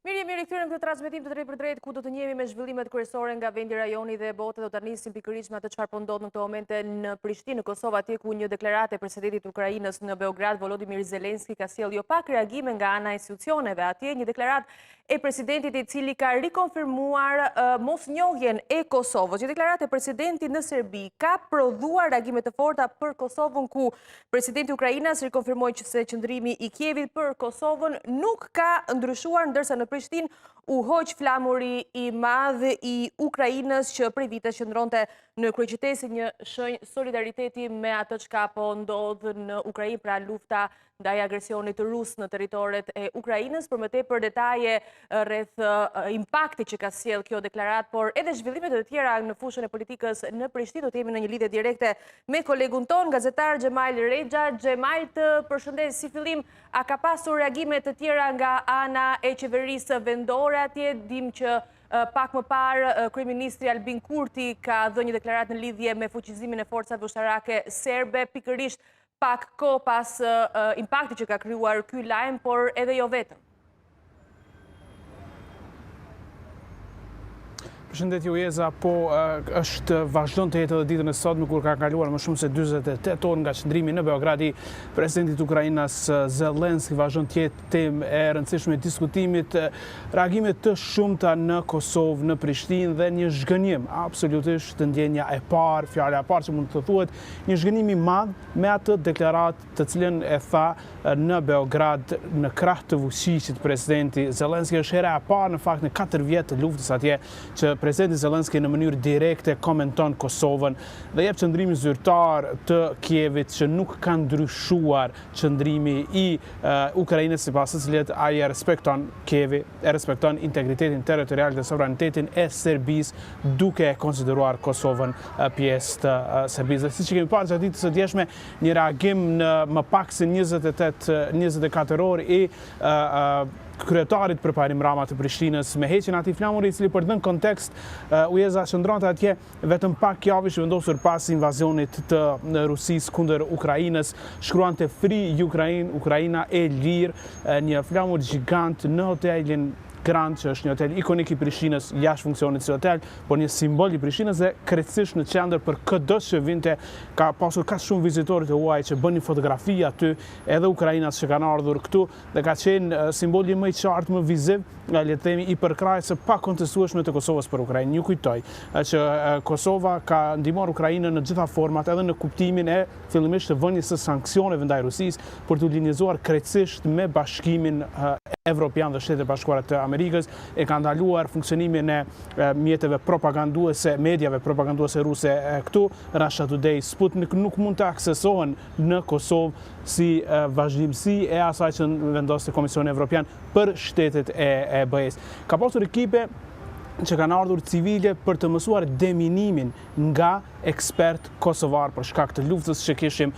Mirë kthyer në këtë transmetim të drejtë për drejtë ku do të njehemi me zhvillimet kryesore nga vendi, rajoni dhe bota. Do të nisim pikërisht me atë çfarë po ndodh në këtë momente në Prishtinë, në Kosovë, atje ku një deklaratë e presidentit të Ukrainës në Beograd, Volodymyr Zelensky, ka sjellë jo pak reagime nga ana e institucioneve. Atje një deklaratë e presidentit i cili ka rikonfirmuar mosnjohjen e Kosovës. Një deklaratë e presidentit në Serbi ka prodhuar reagime të forta për Kosovën, ku presidenti i Ukrainës rikonfirmoi se qëndrimi i Kievit për Kosovën nuk ka ndryshuar, ndërsa në Prishtinë u hoq flamuri i madh i Ukrainës që prej vitesh qëndronte në kryeqytet si një shenjë solidariteti me atë çka po ndodh në Ukrainë, pra lufta ndaj agresionit rus në territoret e Ukrainës. Për më tepër detaje rreth impaktit që ka sjellë kjo deklaratë, por edhe zhvillimet e tjera në fushën e politikës në Prishtinë, do të jemi në një lidhje direkte me kolegun ton, gazetar Xhemal Rexha. Xhemal, të përshëndes. Si fillim, a ka pasur reagime të tjera nga ana e qeverisë vendore atje? Dim që pak më parë kryeministri Albin Kurti ka dhënë një deklaratë në lidhje me fuqizimin e forcave ushtarake serbe, pikërisht pak kohë pas impaktit që ka krijuar ky lajm, por edhe jo vetëm. Përshëndetje Ujeza, po është vazhdon të jetë edhe ditën e sotme kur ka kaluar më shumë se 48 orë nga qëndrimi në Beograd i presidentit Ukrainës Zelensky, vazhdon të jetë temë e rëndësishme e diskutimit, reagime të shumta në Kosovë, në Prishtinë dhe një zhgënjim absolutisht ndjenja e parë, fjala e parë që mund të thuhet, një zhgënjim i madh me atë deklaratë të cilën e tha në Beograd në krah të fuqishit presidenti Zelensky. Është hera e parë në fakt në 4 vjet të luftës atje që presidenti Zelensky në mënyrë direkte komenton Kosovën dhe jep qëndrimin zyrtar të Kievit që nuk ka ndryshuar qëndrimi i Ukrainës, sipas së cilit ai e respekton Kievi, e respekton integritetin territorial dhe sovranitetin e Serbisë duke konsideruar Kosovën pjesë të Serbisë. Dhe siç kemi parë gjatë ditës së djeshme, një reagim në më pak se 24 orë i kryetarit përparim Rama të Prishtinës me heqjen e atij flamuri, i cili për të dhënë kontekst Ujeza qëndronte atje vetëm pak javësh vendosur pas invazionit të Rusisë kundër Ukrainës, shkruante Free Ukraine, Ukraina e lirë, një flamur gjigant në hotelin Grand, që është një hotel ikonik i Prishtinës, jashtë funksionit si hotel, por një simbol i Prishtinës dhe krejtësisht në qendër për çdo që vinte, ka pasur kaq shumë vizitorë të huaj që bënin fotografi aty, edhe ukrainas që kanë ardhur këtu, dhe ka qenë simboli më i qartë, më viziv, le të themi i përkrahjes së pakontestueshme të Kosovës për Ukrainë. Ju kujtoj që Kosova ka ndihmuar Ukrainën në gjitha format, edhe në kuptimin e fillimisht të vënies së sanksioneve ndaj Rusisë për të linjëzuar krejtësisht me Bashkimin Evropian dhe Shtetet e Bashkuara të Amerikës, e ka ndaluar funksionimin e mjeteve propaganduese, mediave propaganduese ruse këtu. Russia Today, Sputnik nuk mund të aksesohen në Kosovë si vazhdimsi e asaj që vendoste Komisioni Evropian për shtetet e BE-s. Ka pasur ekipe që kanë ardhur civile për të mësuar deminimin nga ekspert kosovar për shkak të luftës që kishim.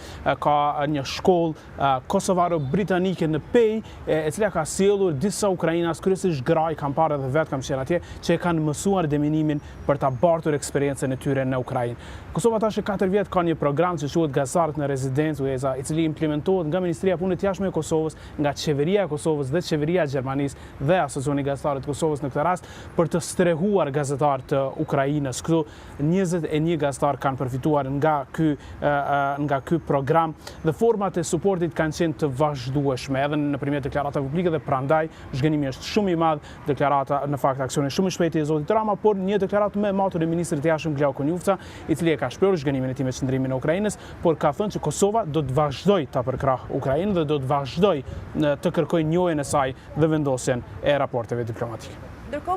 Ka një shkollë kosovaro-britanike në Pej, e cila ka sjellur disa ukrainas, kryesisht graj, kam parë edhe vetë kam qenë atje, që e kanë mësuar deminimin për ta bartur eksperiencën e tyre në Ukrainë. Kosova tash 4 vjet ka një program që quhet Gazetarët në Rezidencë, Ujeza, i cili implementohet nga Ministria e Punëve të Jashtme e Kosovës, nga Qeveria e Kosovës dhe Qeveria e Gjermanisë dhe Asociacioni i Gazetarëve të Kosovës në këtë rast, për të strehuar gazetarët të Ukrainës. Këtu 21 gazetarë kanë përfituar nga ky program dhe format e suportit kanë qenë të vazhdueshme edhe nëpërmjet deklaratave publike, dhe prandaj zhgënimi është shumë i madh. Deklarata në fakt aksioni shumë i shpejtë i zotit Rama, por një deklaratë më e matur e ministrit të jashtëm Glauko Njufca, i cili ka shprehur zhgënimin e tij me qëndrimin në Ukrainës, por ka thënë që Kosova do të vazhdojë ta përkrahë Ukrainën dhe do të vazhdojë të kërkojë njohjen e saj dhe vendosjen e raporteve diplomatike.